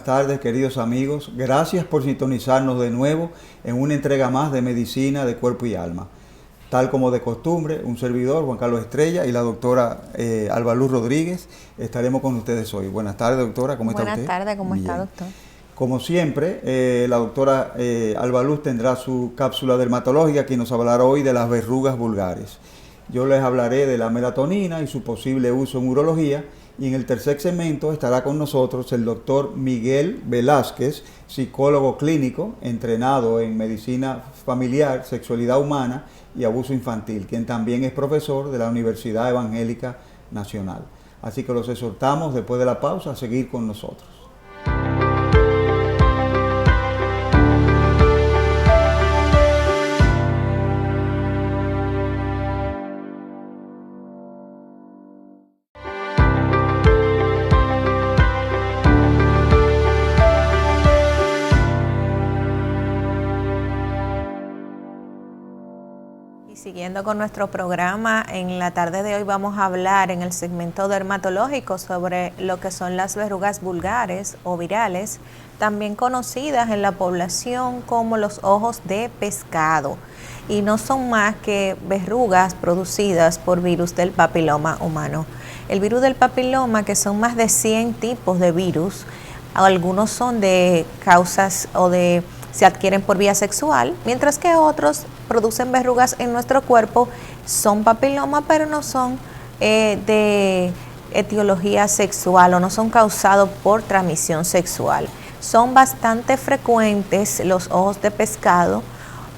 buenas tardes, queridos amigos. Gracias por sintonizarnos de nuevo en una entrega más de Medicina de Cuerpo y Alma. Tal como de costumbre, un servidor, Juan Carlos Estrella, y la doctora Alba Luz Rodríguez, estaremos con ustedes hoy. Buenas tardes, doctora, ¿cómo está usted? Buenas tardes, ¿cómo está, doctor? Como siempre, la doctora Alba Luz tendrá su cápsula dermatológica que nos hablará hoy de las verrugas vulgares. Yo les hablaré de la melatonina y su posible uso en urología. Y en el tercer segmento estará con nosotros el doctor Miguel Velázquez, psicólogo clínico, entrenado en medicina familiar, sexualidad humana y abuso infantil, quien también es profesor de la Universidad Evangélica Nacional. Así que los exhortamos, después de la pausa, a seguir con nosotros. Siguiendo con nuestro programa, en la tarde de hoy vamos a hablar en el segmento dermatológico sobre lo que son las verrugas vulgares o virales, también conocidas en la población como los ojos de pescado, y no son más que verrugas producidas por virus del papiloma humano. El virus del papiloma, que son más de 100 tipos de virus, algunos son de causas se adquieren por vía sexual, mientras que otros producen verrugas en nuestro cuerpo, son papiloma, pero no son de etiología sexual o no son causados por transmisión sexual. Son bastante frecuentes los ojos de pescado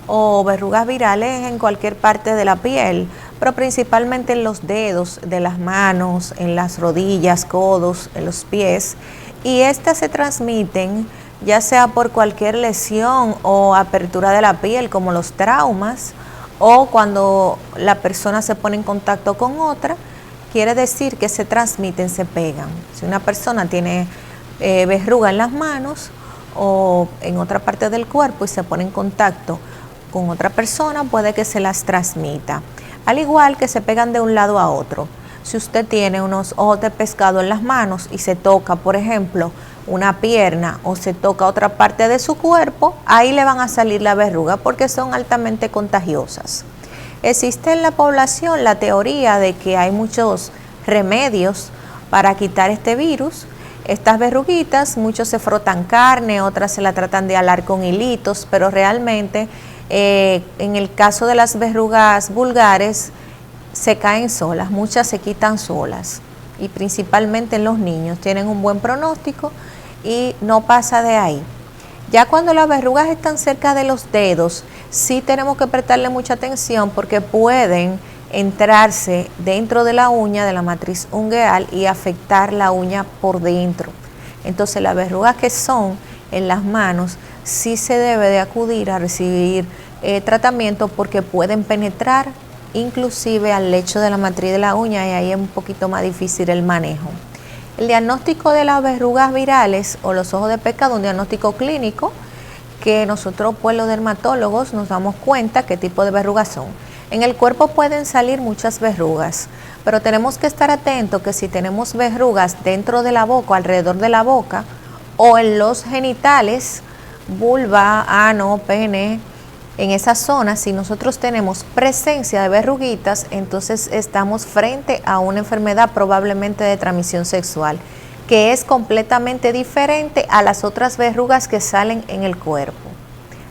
o verrugas virales en cualquier parte de la piel, pero principalmente en los dedos de las manos, en las rodillas, codos, en los pies, y estas se transmiten ya sea por cualquier lesión o apertura de la piel, como los traumas, o cuando la persona se pone en contacto con otra, quiere decir que se transmiten, se pegan. Si una persona tiene verruga en las manos o en otra parte del cuerpo y se pone en contacto con otra persona, puede que se las transmita. Al igual que se pegan de un lado a otro. Si usted tiene unos ojos de pescado en las manos y se toca, por ejemplo, una pierna o se toca otra parte de su cuerpo, ahí le van a salir la verruga porque son altamente contagiosas. Existe en la población la teoría de que hay muchos remedios para quitar este virus. Estas verruguitas, muchos se frotan carne, otras se la tratan de alar con hilitos, pero realmente en el caso de las verrugas vulgares se caen solas, muchas se quitan solas, y principalmente en los niños tienen un buen pronóstico y no pasa de ahí. Ya cuando las verrugas están cerca de los dedos, sí tenemos que prestarle mucha atención porque pueden entrarse dentro de la uña, de la matriz ungueal, y afectar la uña por dentro. Entonces las verrugas que son en las manos, sí se debe de acudir a recibir tratamiento porque pueden penetrar inclusive al lecho de la matriz de la uña, y ahí es un poquito más difícil el manejo. El diagnóstico de las verrugas virales o los ojos de pescado, un diagnóstico clínico que nosotros, pues los dermatólogos, nos damos cuenta qué tipo de verrugas son. En el cuerpo pueden salir muchas verrugas, pero tenemos que estar atentos que si tenemos verrugas dentro de la boca, alrededor de la boca, o en los genitales, vulva, ano, pene, en esa zona, si nosotros tenemos presencia de verruguitas, entonces estamos frente a una enfermedad probablemente de transmisión sexual, que es completamente diferente a las otras verrugas que salen en el cuerpo.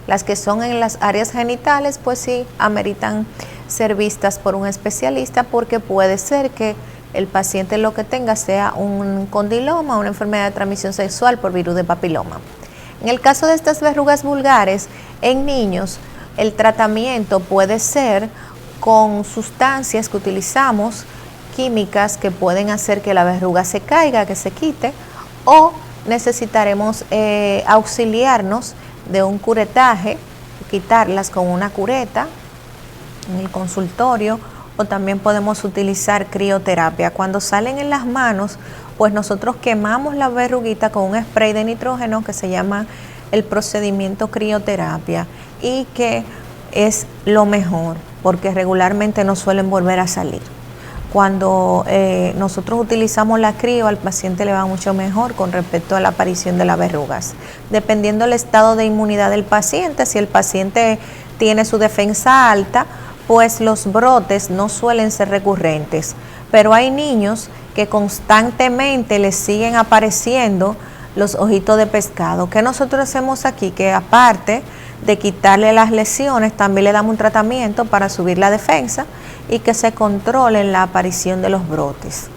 Las que son en las áreas genitales, pues sí, ameritan ser vistas por un especialista porque puede ser que el paciente lo que tenga sea un condiloma, una enfermedad de transmisión sexual por virus de papiloma. En el caso de estas verrugas vulgares, en niños, el tratamiento puede ser con sustancias que utilizamos, químicas que pueden hacer que la verruga se caiga, que se quite, o necesitaremos auxiliarnos de un curetaje, quitarlas con una cureta en el consultorio, o también podemos utilizar crioterapia. Cuando salen en las manos, pues nosotros quemamos la verruguita con un spray de nitrógeno que se llama el procedimiento crioterapia, y que es lo mejor porque regularmente no suelen volver a salir. cuando nosotros utilizamos la crio, al paciente le va mucho mejor con respecto a la aparición de las verrugas. Dependiendo del estado de inmunidad del paciente, si el paciente tiene su defensa alta, pues los brotes no suelen ser recurrentes. Pero hay niños que constantemente les siguen apareciendo los ojitos de pescado. ¿Qué nosotros hacemos aquí? Que aparte de quitarle las lesiones, también le damos un tratamiento para subir la defensa y que se controle la aparición de los brotes.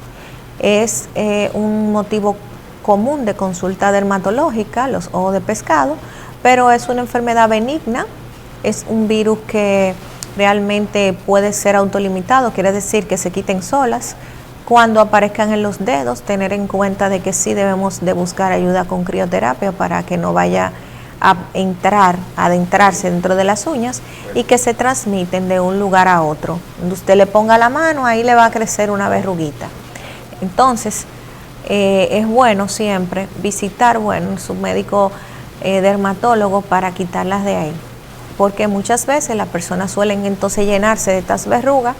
Es un motivo común de consulta dermatológica, los ojos de pescado, pero es una enfermedad benigna, es un virus que realmente puede ser autolimitado, quiere decir que se quiten solas. Cuando aparezcan en los dedos, tener en cuenta de que sí debemos de buscar ayuda con crioterapia para que no vaya a adentrarse dentro de las uñas y que se transmiten de un lugar a otro. Cuando usted le ponga la mano, ahí le va a crecer una verruguita. Entonces, es bueno siempre visitar, su médico dermatólogo para quitarlas de ahí, porque muchas veces las personas suelen entonces llenarse de estas verrugas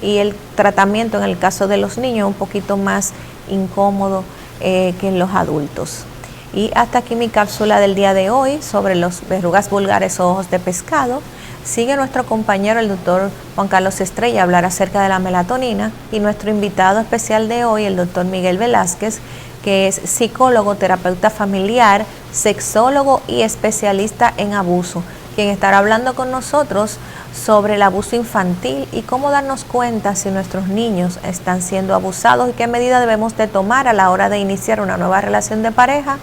y el tratamiento en el caso de los niños es un poquito más incómodo que en los adultos. Y hasta aquí mi cápsula del día de hoy sobre las verrugas vulgares o ojos de pescado. Sigue nuestro compañero el doctor Juan Carlos Estrella a hablar acerca de la melatonina y nuestro invitado especial de hoy, el doctor Miguel Velázquez, que es psicólogo, terapeuta familiar, sexólogo y especialista en abuso, quien estará hablando con nosotros sobre el abuso infantil y cómo darnos cuenta si nuestros niños están siendo abusados y qué medidas debemos de tomar a la hora de iniciar una nueva relación de pareja,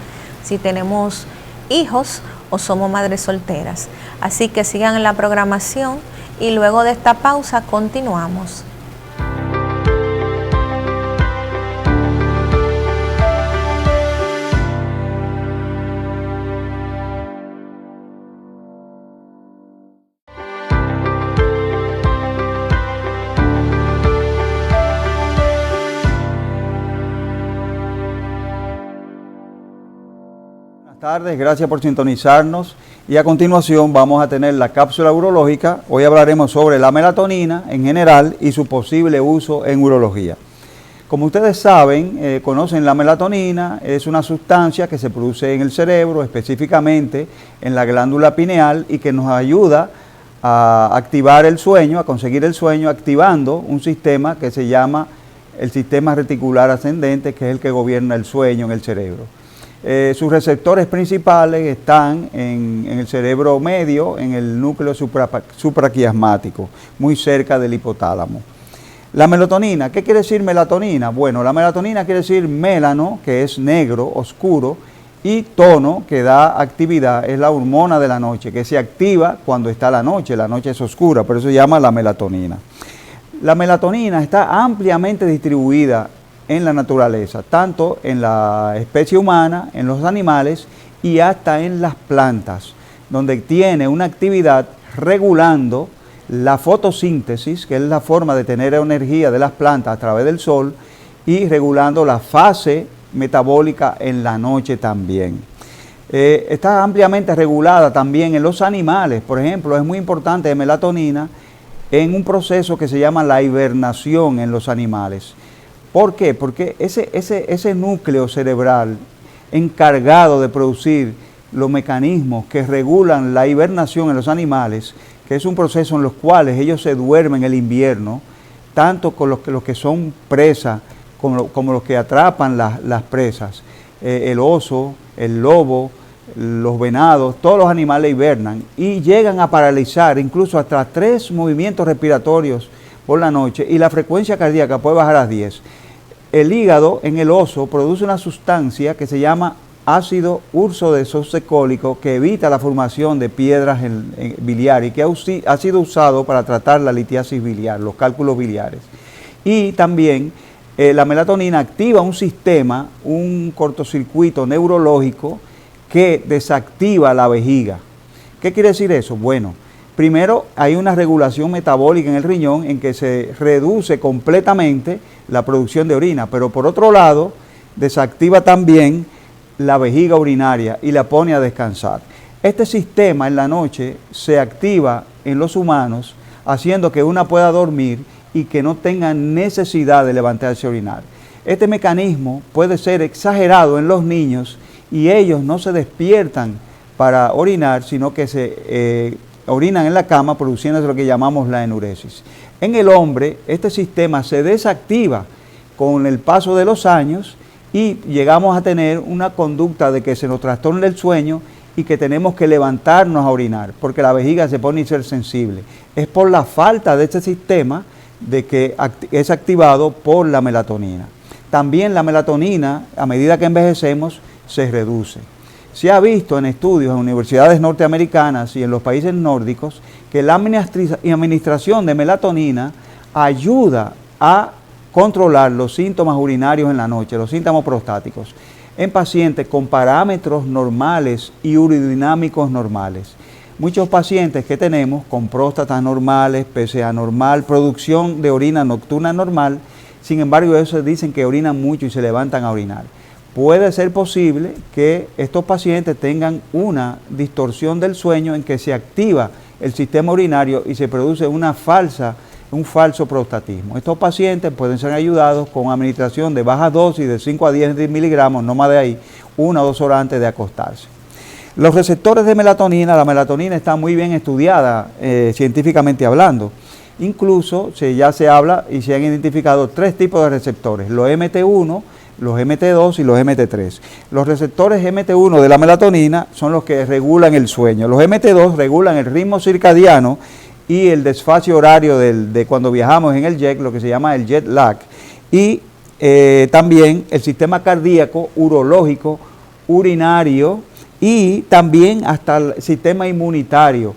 si tenemos hijos o somos madres solteras. Así que sigan en la programación y luego de esta pausa continuamos. Buenas tardes, gracias por sintonizarnos y a continuación vamos a tener la cápsula urológica. Hoy hablaremos sobre la melatonina en general y su posible uso en urología. Como ustedes saben, conocen la melatonina, es una sustancia que se produce en el cerebro, específicamente en la glándula pineal y que nos ayuda a activar el sueño, a conseguir el sueño, activando un sistema que se llama el sistema reticular ascendente, que es el que gobierna el sueño en el cerebro. Sus receptores principales están en el cerebro medio, en el núcleo supraquiasmático, muy cerca del hipotálamo. La melatonina, ¿qué quiere decir melatonina? Bueno, la melatonina quiere decir mélano, que es negro, oscuro, y tono, que da actividad, es la hormona de la noche, que se activa cuando está la noche es oscura, por eso se llama la melatonina. La melatonina está ampliamente distribuida en la naturaleza, tanto en la especie humana, en los animales y hasta en las plantas, donde tiene una actividad regulando la fotosíntesis, que es la forma de tener energía de las plantas a través del sol, y regulando la fase metabólica en la noche también. Está ampliamente regulada también en los animales. Por ejemplo, es muy importante la melatonina en un proceso que se llama la hibernación en los animales. ¿Por qué? Porque ese núcleo cerebral encargado de producir los mecanismos que regulan la hibernación en los animales, que es un proceso en los cuales ellos se duermen el invierno, tanto con los que son presas como los que atrapan las presas, el oso, el lobo, los venados, todos los animales hibernan y llegan a paralizar incluso hasta 3 movimientos respiratorios por la noche y la frecuencia cardíaca puede bajar a 10. El hígado en el oso produce una sustancia que se llama ácido ursodesoxicólico que evita la formación de piedras biliares y que ha sido usado para tratar la litiasis biliar, los cálculos biliares. Y también la melatonina activa un sistema, un cortocircuito neurológico que desactiva la vejiga. ¿Qué quiere decir eso? Bueno, primero hay una regulación metabólica en el riñón en que se reduce completamente la producción de orina, pero por otro lado desactiva también la vejiga urinaria y la pone a descansar. Este sistema en la noche se activa en los humanos haciendo que una pueda dormir y que no tengan necesidad de levantarse a orinar. Este mecanismo puede ser exagerado en los niños y ellos no se despiertan para orinar, sino que se orinan en la cama, produciendo lo que llamamos la enuresis. En el hombre, este sistema se desactiva con el paso de los años y llegamos a tener una conducta de que se nos trastorna el sueño y que tenemos que levantarnos a orinar, porque la vejiga se pone hipersensible. Es por la falta de este sistema de que es activado por la melatonina. También la melatonina, a medida que envejecemos, se reduce. Se ha visto en estudios en universidades norteamericanas y en los países nórdicos que la administración de melatonina ayuda a controlar los síntomas urinarios en la noche, los síntomas prostáticos, en pacientes con parámetros normales y urodinámicos normales. Muchos pacientes que tenemos con próstatas normales, PSA normal, producción de orina nocturna normal, sin embargo, ellos dicen que orinan mucho y se levantan a orinar. Puede ser posible que estos pacientes tengan una distorsión del sueño en que se activa el sistema urinario y se produce un falso prostatismo. Estos pacientes pueden ser ayudados con administración de bajas dosis de 5 a 10 miligramos, no más de ahí, 1 o 2 horas antes de acostarse. Los receptores de melatonina, la melatonina está muy bien estudiada científicamente hablando. Incluso ya se habla y se han identificado 3 tipos de receptores, los MT1, los MT2 y los MT3. Los receptores MT1 de la melatonina son los que regulan el sueño. Los MT2 regulan el ritmo circadiano y el desfase horario de cuando viajamos en el jet, lo que se llama el jet lag. Y también el sistema cardíaco, urológico, urinario y también hasta el sistema inmunitario.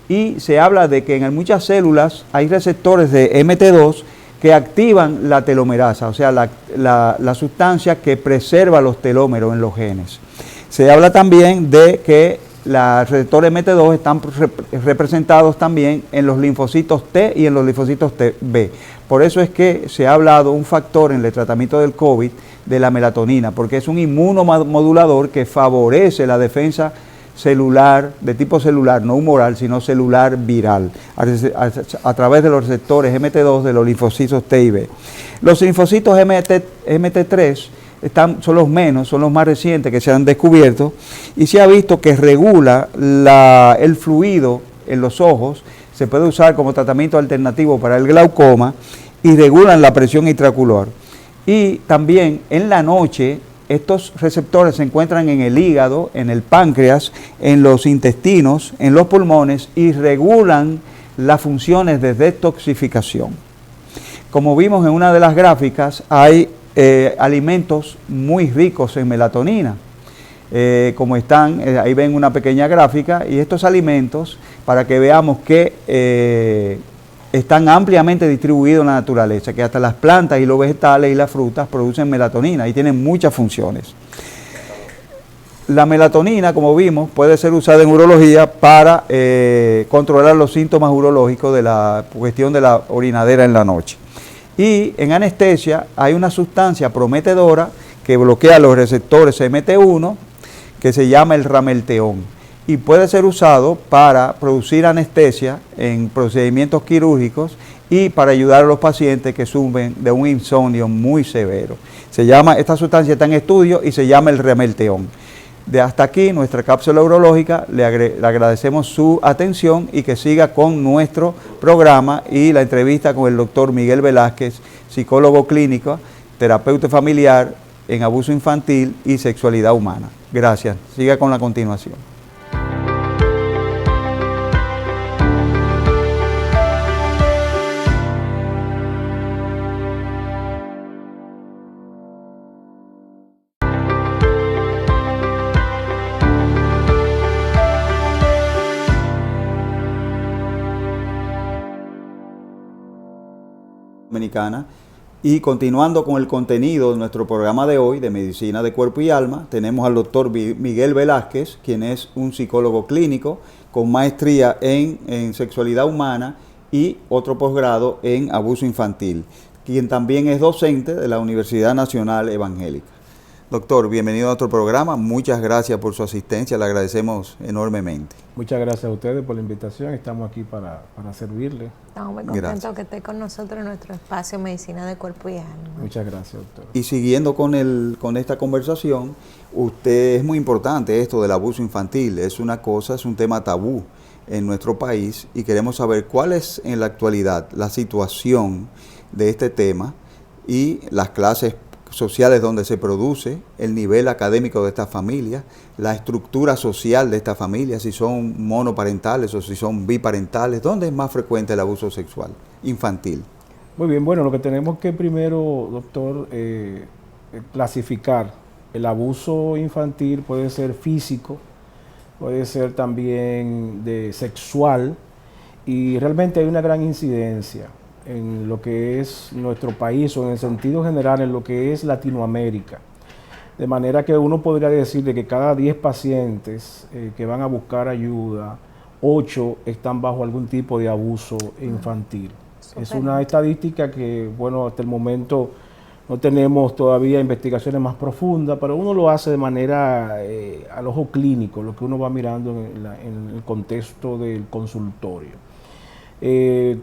Y se habla de que en muchas células hay receptores de MT2 que activan la telomerasa, o sea, la sustancia que preserva los telómeros en los genes. Se habla también de que los receptores MT2 están representados también en los linfocitos T y en los linfocitos B. Por eso es que se ha hablado un factor en el tratamiento del COVID de la melatonina, porque es un inmunomodulador que favorece la defensa celular, de tipo celular, no humoral, sino celular viral, a través de los receptores MT2 de los linfocitos T y B. Los linfocitos MT3 son los menos, son los más recientes que se han descubierto, y se ha visto que regula el fluido en los ojos, se puede usar como tratamiento alternativo para el glaucoma, y regulan la presión intraocular. Y también en la noche, estos receptores se encuentran en el hígado, en el páncreas, en los intestinos, en los pulmones y regulan las funciones de detoxificación. Como vimos en una de las gráficas, hay alimentos muy ricos en melatonina. Como están, ahí ven una pequeña gráfica, y estos alimentos, para que veamos que están ampliamente distribuidos en la naturaleza, que hasta las plantas y los vegetales y las frutas producen melatonina y tienen muchas funciones. La melatonina, como vimos, puede ser usada en urología para controlar los síntomas urológicos de la cuestión de la orinadera en la noche. Y en anestesia hay una sustancia prometedora que bloquea los receptores MT1 que se llama el ramelteón, y puede ser usado para producir anestesia en procedimientos quirúrgicos y para ayudar a los pacientes que sufren de un insomnio muy severo. Esta sustancia está en estudio y se llama el ramelteón. Hasta aquí nuestra cápsula urológica. Le agradecemos su atención y que siga con nuestro programa y la entrevista con el doctor Miguel Velázquez, psicólogo clínico, terapeuta familiar en abuso infantil y sexualidad humana. Gracias. Siga con la continuación. Dominicana. Y continuando con el contenido de nuestro programa de hoy de Medicina de Cuerpo y Alma, tenemos al doctor Miguel Velázquez, quien es un psicólogo clínico con maestría en sexualidad humana y otro posgrado en abuso infantil, quien también es docente de la Universidad Nacional Evangélica. Doctor, bienvenido a nuestro programa. Muchas gracias por su asistencia, le agradecemos enormemente. Muchas gracias a ustedes por la invitación. Estamos aquí para servirle. Estamos muy contentos que esté con nosotros en nuestro espacio Medicina de Cuerpo y Alma. Muchas gracias, doctor. Y siguiendo con esta conversación, usted es muy importante esto del abuso infantil. Es un tema tabú en nuestro país y queremos saber cuál es en la actualidad la situación de este tema y las clases sociales donde se produce, el nivel académico de estas familias, la estructura social de estas familias, si son monoparentales o si son biparentales, ¿dónde es más frecuente el abuso sexual infantil? Muy bien, bueno, lo que tenemos que primero, doctor, clasificar. El abuso infantil puede ser físico, puede ser también sexual, y realmente hay una gran incidencia en lo que es nuestro país o en el sentido general en lo que es Latinoamérica. De manera que uno podría decir de que cada 10 pacientes que van a buscar ayuda, 8 están bajo algún tipo de abuso infantil. Es una estadística que, bueno, hasta el momento no tenemos todavía investigaciones más profundas, pero uno lo hace de manera al ojo clínico, lo que uno va mirando en el contexto del consultorio.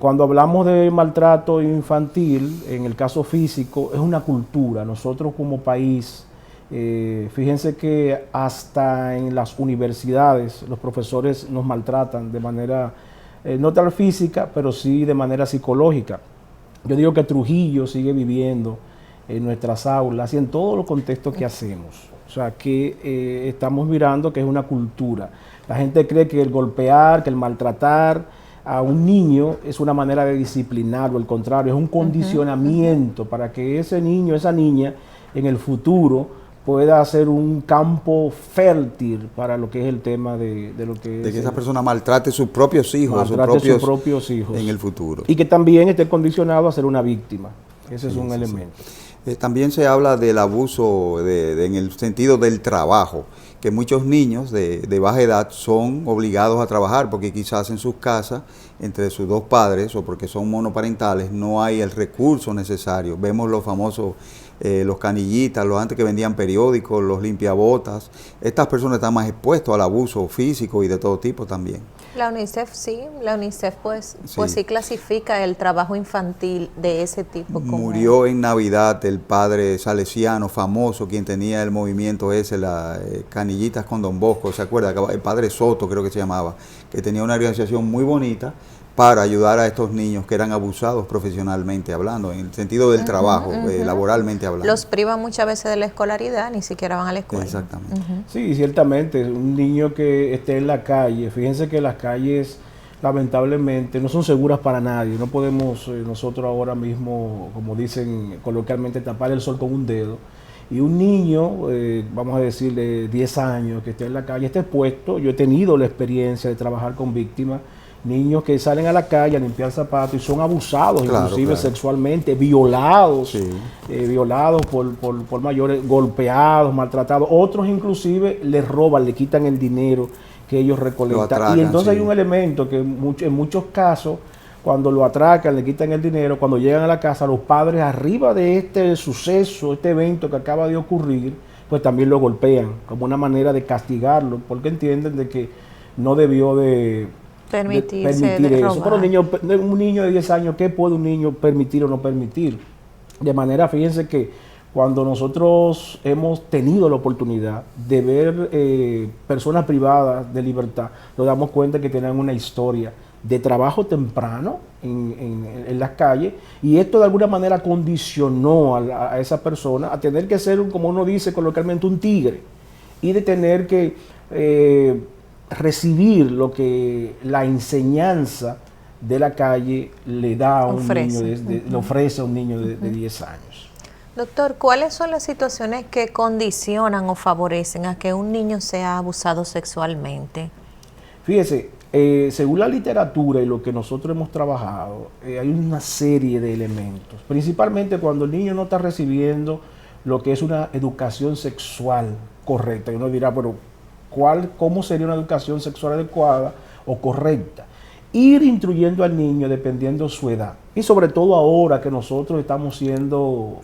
Cuando hablamos de maltrato infantil, en el caso físico, es una cultura. Nosotros como país, fíjense que hasta en las universidades los profesores nos maltratan de manera, no tal física, pero sí de manera psicológica. Yo digo que Trujillo sigue viviendo en nuestras aulas y en todos los contextos que hacemos. O sea, que estamos mirando que es una cultura. La gente cree que el golpear, que el maltratar a un niño es una manera de disciplinarlo, al contrario, es un condicionamiento para que ese niño, esa niña, en el futuro pueda ser un campo fértil para lo que es el tema de lo que de que esa persona maltrate a sus propios hijos, sus propios hijos en el futuro. Y que también esté condicionado a ser una víctima. Ese es un elemento. También se habla del abuso en el sentido del trabajo, que muchos niños de baja edad son obligados a trabajar porque quizás en sus casas, entre sus dos padres o porque son monoparentales, no hay el recurso necesario. Vemos los famosos, los canillitas, los antes que vendían periódicos, los limpiabotas. Estas personas están más expuestas al abuso físico y de todo tipo también. La UNICEF pues sí clasifica el trabajo infantil de ese tipo. Murió en Navidad el padre salesiano famoso, quien tenía el movimiento ese, Canillitas con Don Bosco, ¿se acuerda? El padre Soto creo que se llamaba, que tenía una organización muy bonita para ayudar a estos niños que eran abusados profesionalmente hablando, en el sentido del trabajo, laboralmente hablando. Los privan muchas veces de la escolaridad, ni siquiera van a la escuela. Exactamente. Sí, ciertamente, un niño que esté en la calle, fíjense que las calles lamentablemente no son seguras para nadie, no podemos nosotros ahora mismo, como dicen coloquialmente, tapar el sol con un dedo. Y un niño, vamos a decir de 10 años, que esté en la calle, esté expuesto, yo he tenido la experiencia de trabajar con víctimas, niños que salen a la calle a limpiar zapatos y son abusados, inclusive sexualmente, violados, violados por mayores, golpeados, maltratados. Otros inclusive les roban, le quitan el dinero que ellos recolectan. Y entonces hay un elemento que en muchos casos, cuando lo atracan, le quitan el dinero, cuando llegan a la casa, los padres arriba de este suceso, este evento que acaba de ocurrir, pues también lo golpean como una manera de castigarlo, porque entienden de que no debió de permitir eso. Pero un niño de 10 años, ¿qué puede un niño permitir o no permitir? De manera, fíjense que cuando nosotros hemos tenido la oportunidad de ver personas privadas de libertad, nos damos cuenta que tienen una historia de trabajo temprano en las calles, y esto de alguna manera condicionó a esa persona a tener que ser, como uno dice coloquialmente, un tigre, y de tener que recibir lo que la enseñanza de la calle le da a un niño, le ofrece a un niño de 10 años. Doctor, ¿cuáles son las situaciones que condicionan o favorecen a que un niño sea abusado sexualmente? Fíjese, según la literatura y lo que nosotros hemos trabajado, hay una serie de elementos, principalmente cuando el niño no está recibiendo lo que es una educación sexual correcta. Y uno dirá, pero ¿cómo sería una educación sexual adecuada o correcta? Ir instruyendo al niño dependiendo su edad. Y sobre todo ahora que nosotros estamos siendo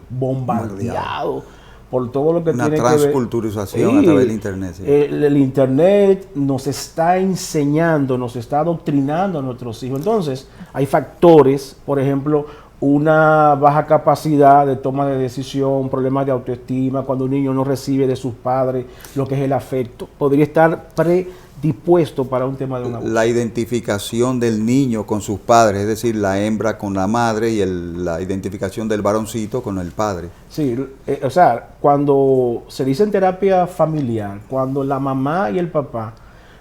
bombardeados por todo lo que una tiene que ver. transculturización a través del Internet. Sí. El Internet nos está enseñando, nos está adoctrinando a nuestros hijos. Entonces, hay factores, por ejemplo, una baja capacidad de toma de decisión, problemas de autoestima, cuando un niño no recibe de sus padres lo que es el afecto, podría estar predispuesto para un tema de un abuso. La identificación del niño con sus padres, es decir, la hembra con la madre y la identificación del varoncito con el padre. Sí, o sea, cuando se dice en terapia familiar, cuando la mamá y el papá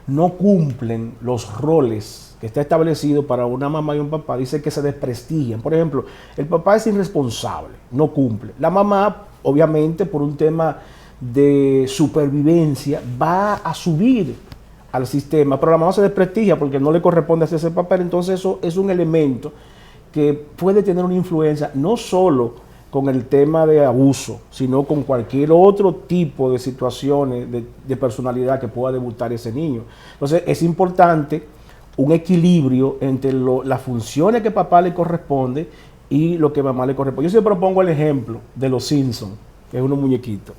no cumplen los roles que está establecido para una mamá y un papá, dice que se desprestigian. Por ejemplo, el papá es irresponsable, no cumple. La mamá, obviamente, por un tema de supervivencia, va a subir al sistema, pero la mamá se desprestigia porque no le corresponde hacer ese papel. Entonces eso es un elemento que puede tener una influencia no solo con el tema de abuso, sino con cualquier otro tipo de situaciones de personalidad que pueda debutar ese niño. Entonces es importante un equilibrio entre las funciones que papá le corresponde y lo que mamá le corresponde. Yo siempre pongo el ejemplo de los Simpsons, que es unos muñequitos.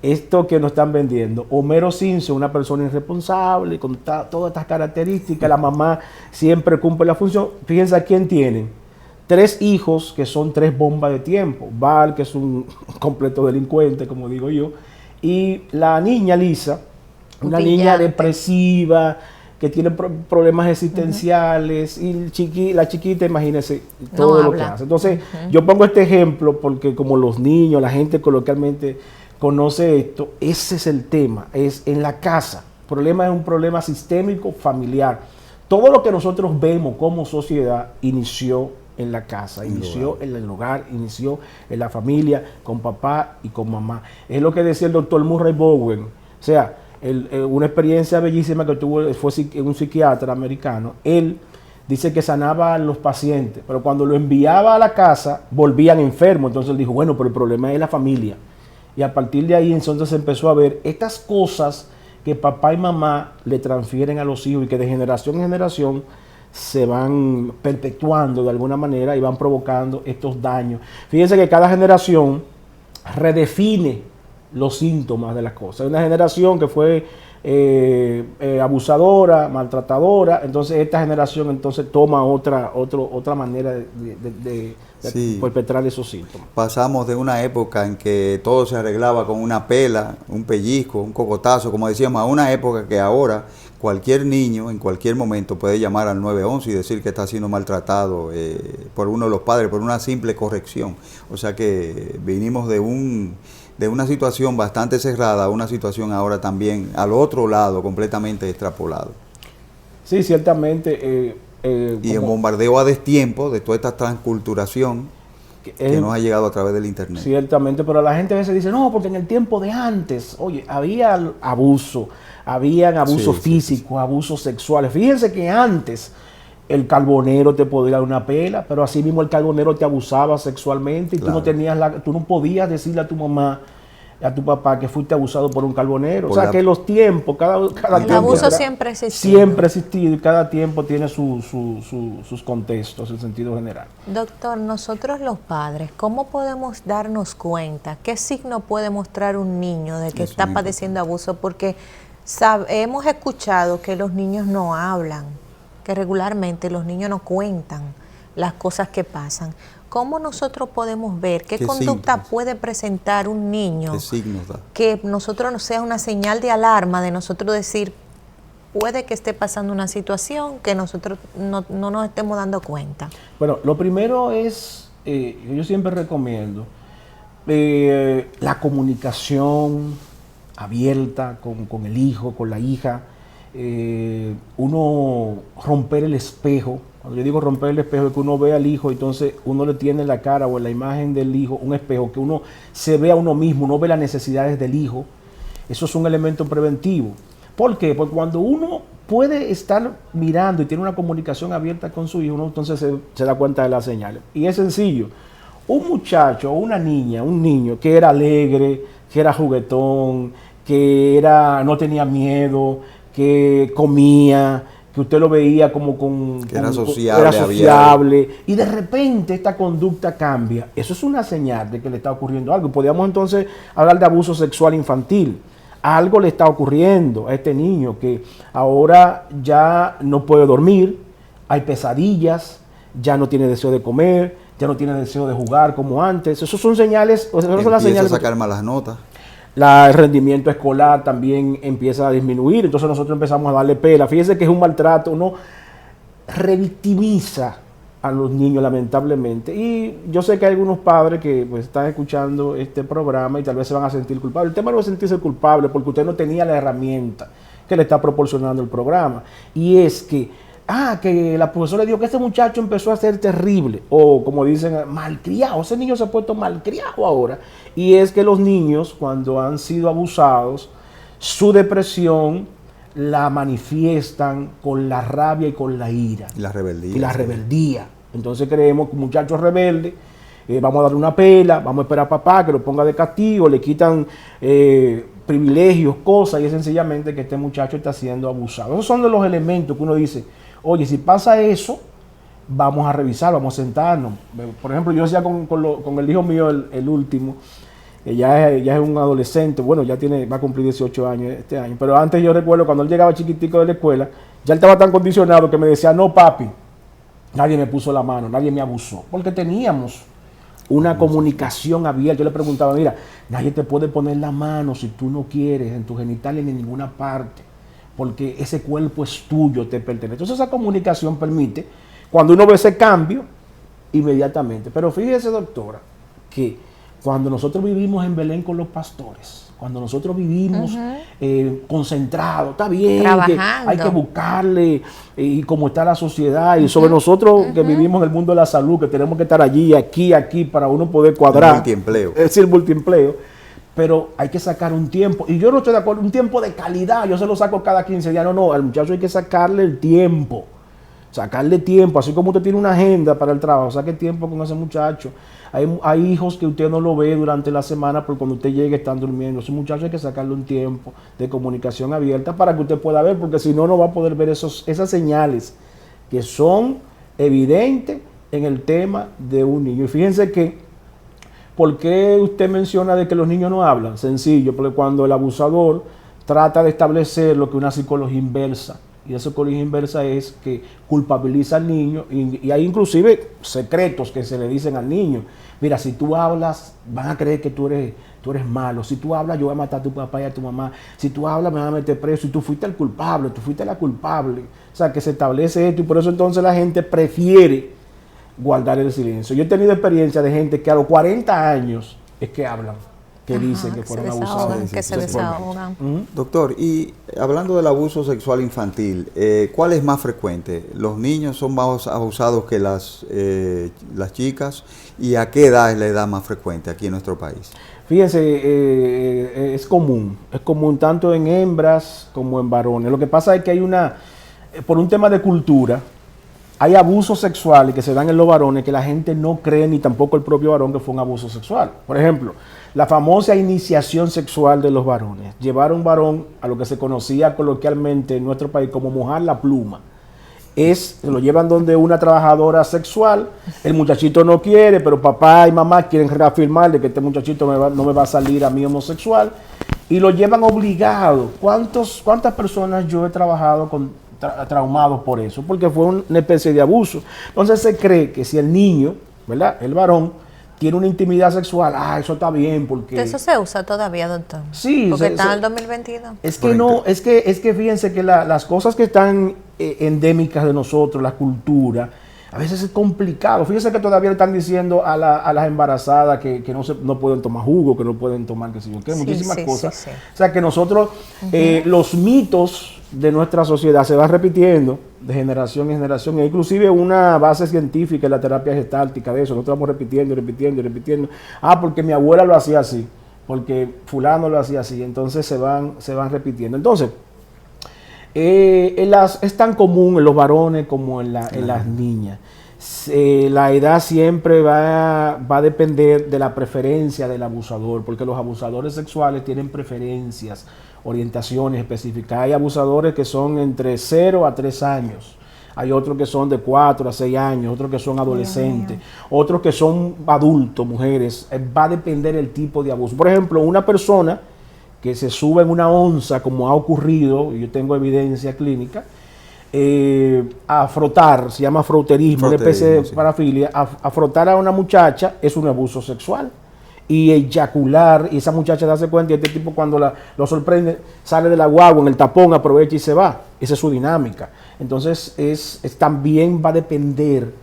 Esto que nos están vendiendo, Homero Simpson, una persona irresponsable, con todas estas características, la mamá siempre cumple la función. Fíjense a quién tienen. 3 hijos que son 3 bombas de tiempo. Val, que es un completo delincuente, como digo yo, y la niña Lisa, una niña depresiva, que tiene problemas existenciales, y la chiquita, imagínense, todo lo que hace. Entonces, yo pongo este ejemplo porque como los niños, la gente coloquialmente conoce esto, ese es el tema, es en la casa. El problema es un problema sistémico familiar. Todo lo que nosotros vemos como sociedad inició en la casa, inició en el hogar, inició en la familia, con papá y con mamá. Es lo que decía el doctor Murray Bowen, o sea, una experiencia bellísima que tuvo, fue un psiquiatra americano. Él dice que sanaba a los pacientes, pero cuando lo enviaba a la casa, volvían enfermos. Entonces él dijo, bueno, pero el problema es la familia. Y a partir de ahí entonces se empezó a ver estas cosas que papá y mamá le transfieren a los hijos y que de generación en generación se van perpetuando de alguna manera y van provocando estos daños. Fíjense que cada generación redefine los síntomas de las cosas. Hay una generación que fue abusadora, maltratadora, entonces esta generación entonces toma otra manera de perpetrar esos síntomas. Pasamos de una época en que todo se arreglaba con una pela, un pellizco, un cocotazo, como decíamos, a una época que ahora cualquier niño en cualquier momento puede llamar al 911 y decir que está siendo maltratado por uno de los padres, por una simple corrección. O sea que vinimos de una situación bastante cerrada a una situación ahora también al otro lado, completamente extrapolado. Sí, ciertamente. Y el bombardeo a destiempo de toda esta transculturación que nos ha llegado a través del Internet. Ciertamente, pero la gente a veces dice, no, porque en el tiempo de antes, oye, había abuso, habían abusos físicos, abusos sexuales. Fíjense que antes el carbonero te podía dar una pela, pero así mismo el carbonero te abusaba sexualmente y tú no podías decirle a tu mamá, a tu papá que fuiste abusado por un carbonero. O sea que los tiempos, cada el tiempo... abuso siempre ha existido. Siempre ha existido y cada tiempo tiene sus contextos en sentido general. Doctor, nosotros los padres, ¿cómo podemos darnos cuenta? ¿Qué signo puede mostrar un niño de que está padeciendo abuso? Porque hemos escuchado que los niños no hablan, que regularmente los niños no cuentan las cosas que pasan. ¿Cómo nosotros podemos ver qué conducta puede presentar un niño? ¿Qué signos da? Que nosotros no sea una señal de alarma de nosotros decir, puede que esté pasando una situación que nosotros no nos estemos dando cuenta. Bueno, lo primero es, yo siempre recomiendo la comunicación abierta con el hijo, con la hija, uno romper el espejo. Cuando yo digo romper el espejo, es que uno ve al hijo, entonces uno le tiene en la cara o en la imagen del hijo un espejo, que uno se ve a uno mismo, uno ve las necesidades del hijo. Eso es un elemento preventivo. ¿Por qué? Porque cuando uno puede estar mirando y tiene una comunicación abierta con su hijo, uno entonces se da cuenta de las señales. Y es sencillo. Un muchacho o una niña, un niño que era alegre, que era juguetón, que no tenía miedo, que comía, que usted lo veía como que era con- sociable, era había- sociable, y de repente esta conducta cambia. Eso es una señal de que le está ocurriendo algo. Podríamos entonces hablar de abuso sexual infantil. Algo le está ocurriendo a este niño que ahora ya no puede dormir, hay pesadillas, ya no tiene deseo de comer, ya no tiene deseo de jugar como antes. Esos son señales, o sea, esas son las Empieza a señales. sacar malas notas. El rendimiento escolar también empieza a disminuir, entonces nosotros empezamos a darle pela. Fíjese que es un maltrato, uno revictimiza a los niños lamentablemente, y yo sé que hay algunos padres que pues están escuchando este programa y tal vez se van a sentir culpables. El tema no es sentirse culpable porque usted no tenía la herramienta que le está proporcionando el programa, y es que la profesora dijo que este muchacho empezó a ser terrible, o como dicen, malcriado. Ese niño se ha puesto malcriado ahora. Y es que los niños, cuando han sido abusados, su depresión la manifiestan con la rabia y con la ira. Y la rebeldía. Y la rebeldía. Entonces creemos que un muchacho rebelde, vamos a darle una pela, vamos a esperar a papá que lo ponga de castigo, le quitan privilegios, cosas, y es sencillamente que este muchacho está siendo abusado. Esos son de los elementos que uno dice, oye, si pasa eso, vamos a revisar, vamos a sentarnos. Por ejemplo, yo decía con el hijo mío, el último, que ya es un adolescente, bueno, va a cumplir 18 años este año, pero antes yo recuerdo cuando él llegaba chiquitico de la escuela, ya él estaba tan condicionado que me decía, no papi, nadie me puso la mano, nadie me abusó, porque teníamos una comunicación abierta. Yo le preguntaba, mira, nadie te puede poner la mano si tú no quieres, en tus genitales ni en ninguna parte, porque ese cuerpo es tuyo, te pertenece. Entonces esa comunicación permite, cuando uno ve ese cambio, inmediatamente. Pero fíjese, doctora, que cuando nosotros vivimos en Belén con los pastores, cuando nosotros vivimos concentrados, está bien, que hay que buscarle y cómo está la sociedad, y sobre nosotros que vivimos en el mundo de la salud, que tenemos que estar allí, aquí, para uno poder cuadrar. El multiempleo. Es decir, multiempleo. Pero hay que sacar un tiempo, y yo no estoy de acuerdo, un tiempo de calidad, yo se lo saco cada 15 días, no, al muchacho hay que sacarle el tiempo, así como usted tiene una agenda para el trabajo, saque tiempo con ese muchacho. Hay hijos que usted no lo ve durante la semana, porque cuando usted llegue están durmiendo. Ese muchacho hay que sacarle un tiempo de comunicación abierta para que usted pueda ver, porque si no, no va a poder ver esas señales que son evidentes en el tema de un niño. Y fíjense que, ¿por qué usted menciona de que los niños no hablan? Sencillo, porque cuando el abusador trata de establecer lo que es una psicología inversa, y esa psicología inversa es que culpabiliza al niño, y hay inclusive secretos que se le dicen al niño. Mira, si tú hablas, van a creer que tú eres malo. Si tú hablas, yo voy a matar a tu papá y a tu mamá. Si tú hablas, me van a meter preso. Y tú fuiste el culpable, tú fuiste la culpable. O sea, que se establece esto, y por eso entonces la gente prefiere guardar el silencio. Yo he tenido experiencia de gente que a los 40 años es que hablan, que dicen que fueron abusados. Que se desahogan. Doctor, y hablando del abuso sexual infantil, ¿cuál es más frecuente? ¿Los niños son más abusados que las chicas? ¿Y a qué edad es la edad más frecuente aquí en nuestro país? Fíjense, es común tanto en hembras como en varones. Lo que pasa es que hay por un tema de cultura, hay abusos sexuales que se dan en los varones que la gente no cree, ni tampoco el propio varón, que fue un abuso sexual. Por ejemplo, la famosa iniciación sexual de los varones. Llevar a un varón a lo que se conocía coloquialmente en nuestro país como mojar la pluma. Se lo llevan donde una trabajadora sexual, el muchachito no quiere, pero papá y mamá quieren reafirmar de que este muchachito no me va a salir a mí homosexual, y lo llevan obligado. ¿Cuántas personas yo he trabajado traumados por eso? Porque fue una especie de abuso. Entonces se cree que si el niño, ¿verdad?, el varón, tiene una intimidad sexual, eso está bien, porque... Eso se usa todavía, doctor. Sí. Porque está en el 2022. Es que no, es que fíjense que las cosas que están endémicas de nosotros, la cultura, a veces es complicado. Fíjense que todavía le están diciendo a las embarazadas que no pueden tomar jugo, que no pueden tomar, qué sé yo qué, muchísimas cosas. Sí. O sea que nosotros, los mitos de nuestra sociedad se van repitiendo de generación en generación. E inclusive una base científica en la terapia gestáltica de eso. Nosotros vamos repitiendo. Porque mi abuela lo hacía así, porque fulano lo hacía así. Entonces se van repitiendo. Entonces, es tan común en los varones como en las niñas. La edad siempre va a depender de la preferencia del abusador, porque los abusadores sexuales tienen preferencias orientaciones específicas. Hay abusadores que son entre 0 a 3 años. Hay otros que son de 4 a 6 años, otros que son adolescentes, otros que son adultos, mujeres. Va a depender el tipo de abuso. Por ejemplo, una persona que se sube en una onza, como ha ocurrido, y yo tengo evidencia clínica, a frotar, se llama froterismo, una especie de parafilia, a frotar a una muchacha es un abuso sexual. Y eyacular, y esa muchacha darse cuenta, y este tipo cuando lo sorprende, sale de la guagua en el tapón, aprovecha y se va. Esa es su dinámica. Entonces, también va a depender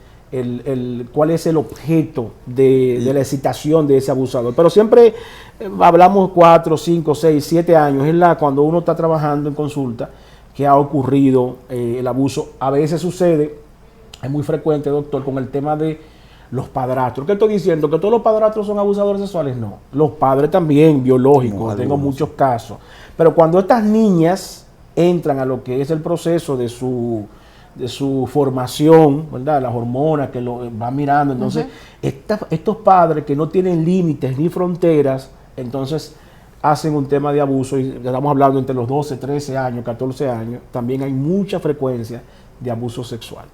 cuál es el objeto de la excitación de ese abusador. Pero siempre hablamos 4, 5, 6, 7 años, es cuando uno está trabajando en consulta, que ha ocurrido el abuso. A veces sucede, es muy frecuente, doctor, con el tema de los padrastros. ¿Qué estoy diciendo? ¿Que todos los padrastros son abusadores sexuales? No. Los padres también, biológicos, tengo muchos casos. Pero cuando estas niñas entran a lo que es el proceso de su formación, ¿verdad? Las hormonas que lo van mirando. Entonces, estos padres que no tienen límites ni fronteras, entonces hacen un tema de abuso, y estamos hablando entre los 12, 13 años, 14 años, también hay mucha frecuencia de abuso sexual.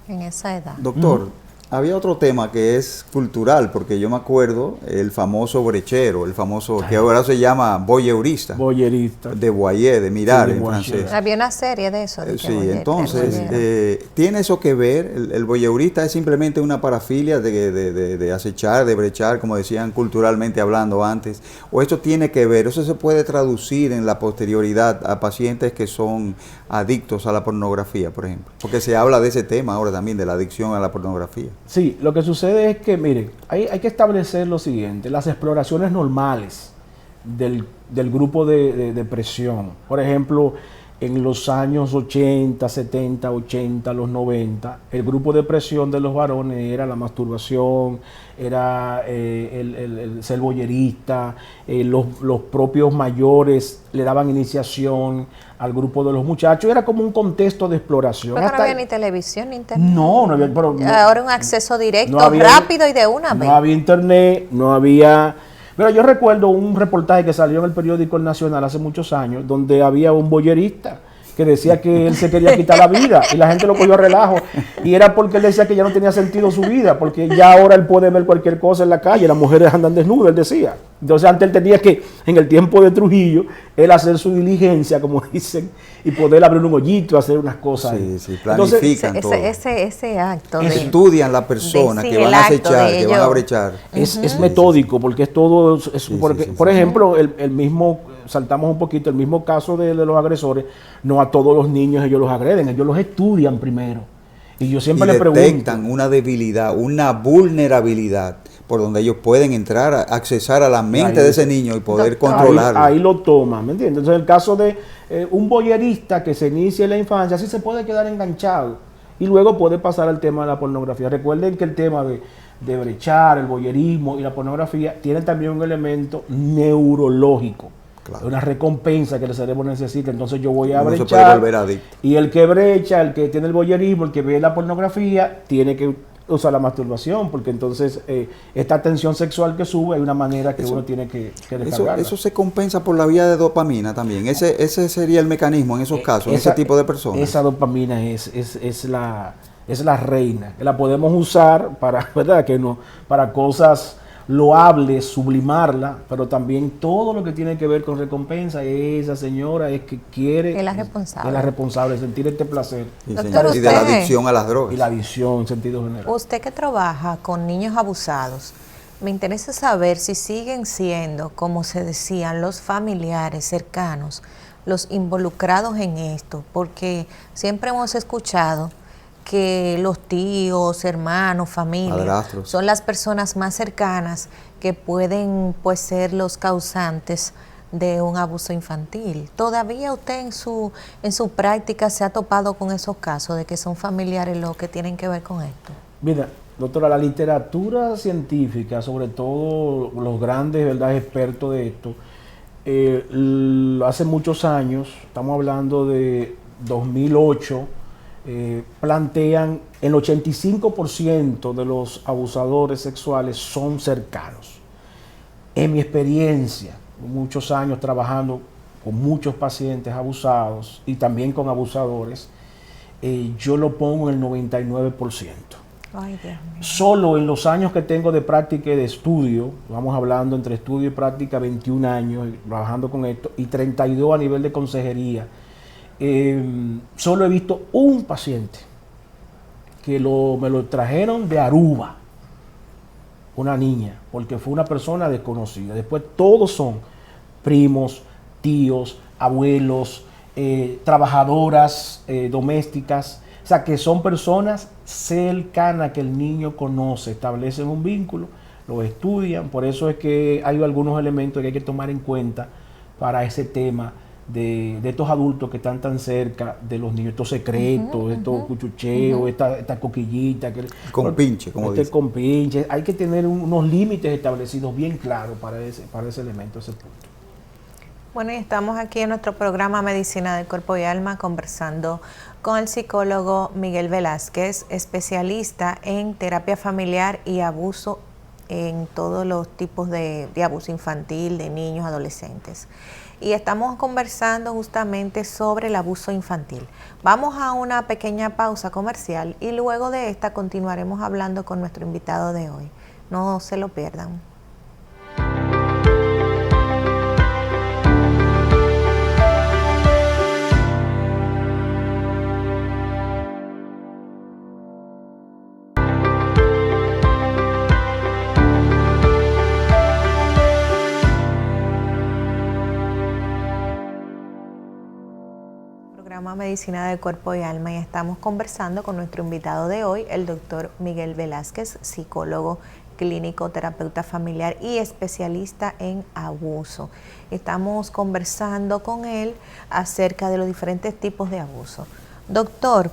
En esa edad. Doctor, había otro tema que es cultural, porque yo me acuerdo el famoso brechero, el famoso, que ahora se llama voyeurista. Voyerista. De voyer, de mirar en voyer. francés. Había una serie de eso. De Sí, entonces, ¿tiene eso que ver? ¿El voyeurista es simplemente una parafilia de acechar, de brechar, como decían culturalmente hablando antes? ¿O eso tiene que ver? ¿Eso se puede traducir en la posterioridad a pacientes que son adictos a la pornografía, por ejemplo? Porque se habla de ese tema ahora también, de la adicción a la pornografía. Sí, lo que sucede es que, miren, hay que establecer lo siguiente: las exploraciones normales del grupo de depresión. Por ejemplo, en los años 80, 70, 80, los 90, el grupo de depresión de los varones era la masturbación, era el ser voyerista, los propios mayores le daban iniciación al grupo de los muchachos. Era como un contexto de exploración. Pero no había ni televisión ni internet. No había. Ahora un acceso directo, no había, rápido y de una vez. No había internet, no había. Pero yo recuerdo un reportaje que salió en el periódico El Nacional hace muchos años, donde había un voyerista que decía que él se quería quitar la vida, y la gente lo cogió a relajo, y era porque él decía que ya no tenía sentido su vida, porque ya ahora él puede ver cualquier cosa en la calle, las mujeres andan desnudas, él decía. Entonces antes él tenía que, en el tiempo de Trujillo, él hacer su diligencia, como dicen, y poder abrir un hoyito, hacer unas cosas. Sí, planifican. Entonces, todo. ese acto. Estudian la persona que van a acechar, que van a brechar. Es metódico, porque es todo. Por ejemplo, el mismo, saltamos un poquito, el mismo caso de los agresores, no a todos los niños ellos los agreden, ellos los estudian primero. Y yo siempre le pregunto. Detectan una debilidad, una vulnerabilidad, por donde ellos pueden entrar, accesar a la mente de ese niño y poder controlarlo. Ahí lo toman, ¿me entiendes? Entonces, el caso de un voyerista que se inicia en la infancia, sí se puede quedar enganchado y luego puede pasar al tema de la pornografía. Recuerden que el tema de brechar, el voyerismo y la pornografía tienen también un elemento neurológico. Claro. Una recompensa que el cerebro necesita. Entonces yo voy a brechar, se puede volver adicto. Y el que brecha, el que tiene el voyerismo, el que ve la pornografía, tiene que usar la masturbación, porque entonces esta tensión sexual que sube hay una manera que uno tiene que descargarla. Eso se compensa por la vía de dopamina también. Ese sería el mecanismo en esos casos, en ese tipo de personas. Esa dopamina es la reina, que la podemos usar para, ¿verdad? Que no, para cosas loables, sublimarla, pero también todo lo que tiene que ver con recompensa, esa señora es que quiere, es la responsable. Es la responsable de sentir este placer. Doctor, y de la adicción a las drogas. Y la adicción en sentido general. Usted que trabaja con niños abusados, me interesa saber si siguen siendo, como se decían, los familiares cercanos, los involucrados en esto, porque siempre hemos escuchado que los tíos, hermanos, familia, madrastros, son las personas más cercanas que pueden pues ser los causantes de un abuso infantil. ¿Todavía usted en su práctica se ha topado con esos casos de que son familiares los que tienen que ver con esto? Mira, doctora, la literatura científica, sobre todo los grandes, ¿verdad?, expertos de esto, hace muchos años, estamos hablando de 2008, plantean el 85% de los abusadores sexuales son cercanos. En mi experiencia, muchos años trabajando con muchos pacientes abusados y también con abusadores, yo lo pongo en el 99%. Ay, Dios mío. Solo en los años que tengo de práctica y de estudio, vamos hablando entre estudio y práctica 21 años trabajando con esto y 32 a nivel de consejería, solo he visto un paciente que me lo trajeron de Aruba, una niña, porque fue una persona desconocida. Después todos son primos, tíos, abuelos, trabajadoras domésticas, o sea, que son personas cercanas que el niño conoce, establecen un vínculo, lo estudian. Por eso es que hay algunos elementos que hay que tomar en cuenta para ese tema de estos adultos que están tan cerca de los niños, estos secretos, estos cuchucheos, esta coquillita. Compinche, como dice. Compinche. Hay que tener unos límites establecidos bien claros para ese elemento, ese punto. Bueno, y estamos aquí en nuestro programa Medicina del Cuerpo y Alma conversando con el psicólogo Miguel Velázquez, especialista en terapia familiar y abuso en todos los tipos de abuso infantil, de niños, adolescentes. Y estamos conversando justamente sobre el abuso infantil. Vamos a una pequeña pausa comercial y luego de esta continuaremos hablando con nuestro invitado de hoy. No se lo pierdan. Medicina del Cuerpo y Alma, y estamos conversando con nuestro invitado de hoy, el doctor Miguel Velázquez, psicólogo clínico, terapeuta familiar y especialista en abuso. Estamos conversando con él acerca de los diferentes tipos de abuso. Doctor,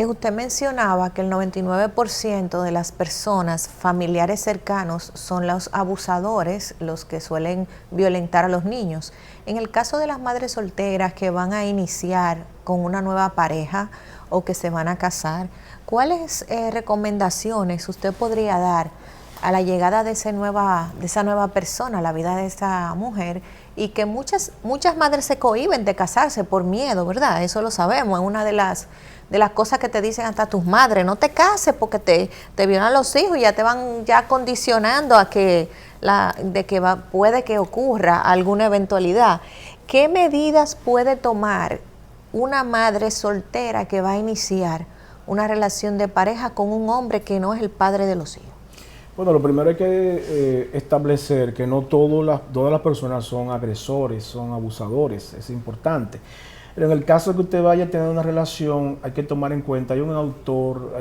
usted mencionaba que el 99% de las personas, familiares cercanos, son los abusadores, los que suelen violentar a los niños. En el caso de las madres solteras que van a iniciar con una nueva pareja o que se van a casar, ¿cuáles recomendaciones usted podría dar a la llegada de esa nueva persona a la vida de esa mujer? Y que muchas madres se cohíben de casarse por miedo, ¿verdad? Eso lo sabemos, es una de las cosas que te dicen hasta tus madres: no te cases porque te violan los hijos y ya te van ya condicionando a que puede que ocurra alguna eventualidad. ¿Qué medidas puede tomar una madre soltera que va a iniciar una relación de pareja con un hombre que no es el padre de los hijos? Bueno, lo primero hay que establecer que no todas las personas son agresores, son abusadores, es importante. Pero en el caso de que usted vaya a tener una relación, hay que tomar en cuenta, hay un autor,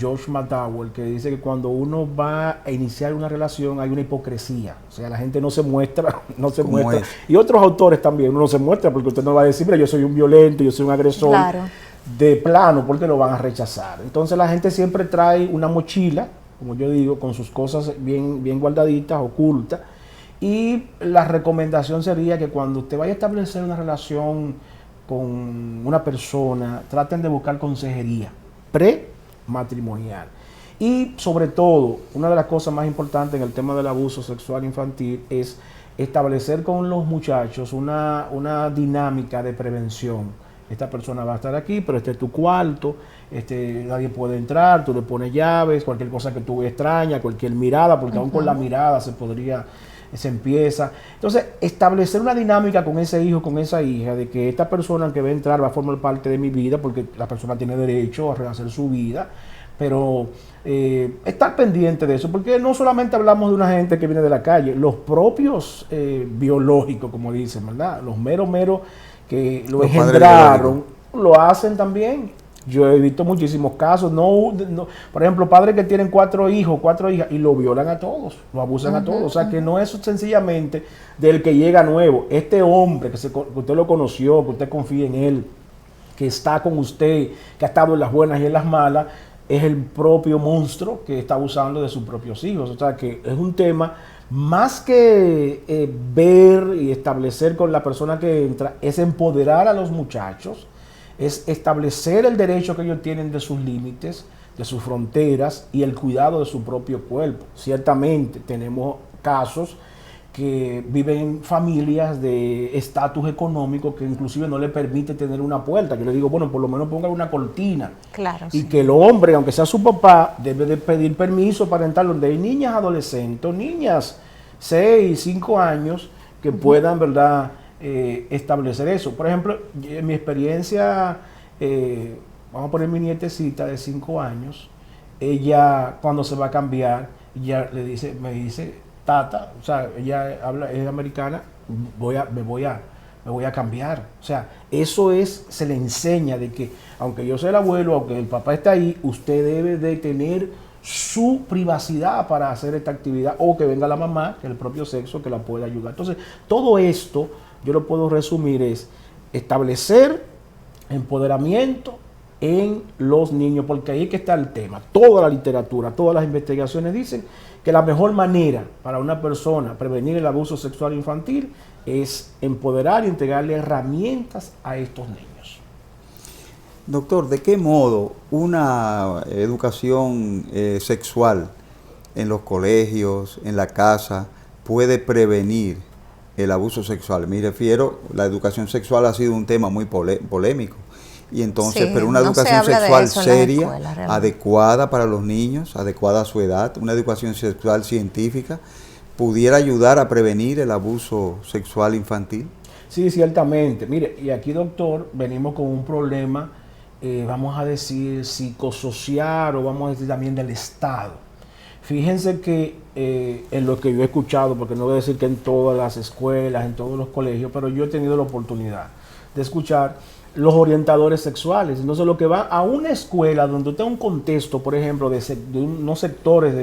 Josh McDowell, que dice que cuando uno va a iniciar una relación hay una hipocresía. O sea, la gente no se muestra. Y otros autores también, uno no se muestra porque usted no va a decir: mira, yo soy un violento, yo soy un agresor. Claro. De plano, porque lo van a rechazar. Entonces la gente siempre trae una mochila, como yo digo, con sus cosas bien guardaditas, ocultas. Y la recomendación sería que cuando usted vaya a establecer una relación con una persona, traten de buscar consejería prematrimonial. Y sobre todo, una de las cosas más importantes en el tema del abuso sexual infantil es establecer con los muchachos una dinámica de prevención. Esta persona va a estar aquí, pero este es tu cuarto, nadie puede entrar, tú le pones llaves, cualquier cosa que tú extrañas, cualquier mirada, porque aún con la mirada se empieza. Entonces, establecer una dinámica con ese hijo, con esa hija, de que esta persona que va a entrar va a formar parte de mi vida, porque la persona tiene derecho a rehacer su vida, pero estar pendiente de eso, porque no solamente hablamos de una gente que viene de la calle, los propios biológicos, como dicen, ¿verdad? Los meros que lo engendraron, lo hacen también. Yo he visto muchísimos casos, por ejemplo, padres que tienen 4 hijos, 4 hijas, y lo violan a todos, lo abusan a todos. O sea, que no es sencillamente del que llega nuevo. Este hombre que usted lo conoció, que usted confía en él, que está con usted, que ha estado en las buenas y en las malas, es el propio monstruo que está abusando de sus propios hijos. O sea, que es un tema más que ver y establecer con la persona que entra, es empoderar a los muchachos, es establecer el derecho que ellos tienen de sus límites, de sus fronteras y el cuidado de su propio cuerpo. Ciertamente tenemos casos que viven en familias de estatus económico que inclusive no le permite tener una puerta. Yo le digo, bueno, por lo menos pongan una cortina. Claro, Y sí. que el hombre, aunque sea su papá, debe de pedir permiso para entrar donde hay niñas adolescentes, niñas 6, 5 años, que puedan, ¿verdad?, establecer eso. Por ejemplo, en mi experiencia, vamos a poner mi nietecita de 5 años, ella cuando se va a cambiar, ella me dice, tata, o sea, ella habla, es americana, me voy a cambiar. O sea, eso se le enseña de que, aunque yo sea el abuelo, aunque el papá está ahí, usted debe de tener su privacidad para hacer esta actividad, o que venga la mamá, que es el propio sexo, que la pueda ayudar. Entonces, todo esto, yo lo puedo resumir, es establecer empoderamiento en los niños, porque ahí es que está el tema. Toda la literatura, todas las investigaciones dicen que la mejor manera para una persona prevenir el abuso sexual infantil es empoderar y entregarle herramientas a estos niños. Doctor, ¿de qué modo una educación sexual en los colegios, en la casa, puede prevenir el abuso sexual? Me refiero, la educación sexual ha sido un tema muy polémico. Y entonces, Sí, pero una no se educación habla de sexual eso en la seria, escuela, realmente. adecuada para los niños, adecuada a su edad, una educación sexual científica, pudiera ayudar a prevenir el abuso sexual infantil. Sí, ciertamente. Mire, y aquí, doctor, venimos con un problema, vamos a decir, psicosocial, o vamos a decir también del Estado. Fíjense que en lo que yo he escuchado, porque no voy a decir que en todas las escuelas, en todos los colegios, pero yo he tenido la oportunidad de escuchar los orientadores sexuales. Entonces, lo que va a una escuela donde usted un contexto, por ejemplo, de unos sectores